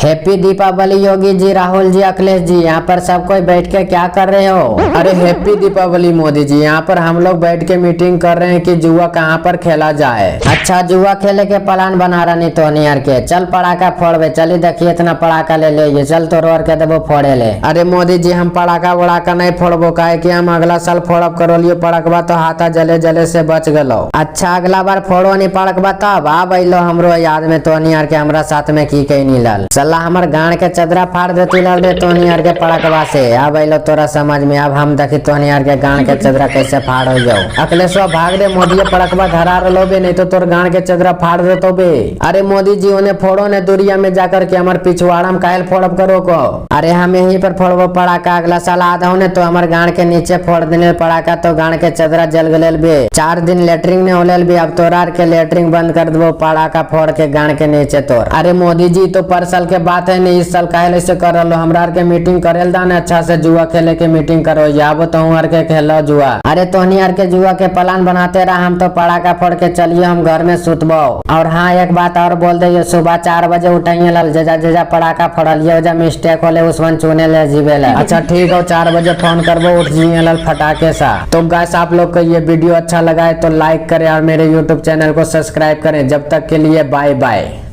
Happy Deepawali Yogi ji, Rahul ji, Akhilesh ji. यहाँ पर सब कोई बैठ के क्या कर रहे हो? अरे हैप्पी दीपावली मोदी जी। यहाँ पर हम लोग बैठ के मीटिंग कर रहे हैं कि जुआ कहाँ पर खेला जाए। अच्छा, जुआ खेले के प्लान बना रहा नहीं तो नियर के। चल पड़ाका फोड़बे। चली देखिए इतना पड़ाका ले ले, चल तोड़ और के देबो फोड़े ले। अरे मोदी जी, हम पड़ाका वड़ाका नहीं फोड़बो, काहे कि हम अगला साल फोड़ब करो लियो पड़कबा तो हाथा जले जले से बच गलो। अच्छा, अगला बार फोड़ो नहीं पड़कबा तब आ बैलो हमरो याद में तो नियर के हमरा साथ में की कही नहीं लाल। चला हमर गाड़ के चदरा फाड़ देती लाल रे तो नियर के पड़कबा से। आ बैलो तोरा समझ में। अब हम देखी तो नियर के गाड़ के चदरा कैसे फाड़ हो जाओ। अखिलेशवा भाग रे, मोदी पड़कबा धरा लो बे, नहीं तो तोर गाड़ के चदरा फाड़ दे तो बे। अरे मोदी जी उन्हें फोड़ो ने दूरिया में जाकर के हमारे पिछवाड़ा में कायल फोड़ब करो को। अरे हम यहीं पर फोड़बो पड़ाका। अगला साल आधा होने तो हमारे गाड़ के नीचे फोड़ देने पड़ाका तो गाड़ के चदरा जल गलेल बे। 4 दिन लेटरिंग ने होलेल बे। अब तोरार के लेटरिंग बंद कर दो पड़ाका फोड़ के गाड़ के नीचे तोड़। अरे मोदी जी तो पर साल के बात है नहीं, इस साल काहे ऐसे कर रहे हो? हमरा के मीटिंग करेल दान अच्छा से जुआ खेले के मीटिंग करो। याबो तो हूँ के खेलो जुआ। अरे तोहनी यार के जुआ के प्लान बनाते रहा, हम तो पड़ाका फोड़ के चलिए हम घर में सुतबो। और हाँ एक बात और बोल दे, सुबह 4 बजे उठाइए लाल। जेजा जेजा पड़ाका फोड़लिए जा मिस्टेक होले उसवन चुने ले जीवे ले। अच्छा ठीक है, 4 बजे फोन करबो, उठ जाइए लाल फटाके सा। तो गाइस आप लोग को ये वीडियो अच्छा लगा है तो लाइक करें और मेरे यूट्यूब चैनल को सब्सक्राइब करें। जब तक के लिए बाय बाय।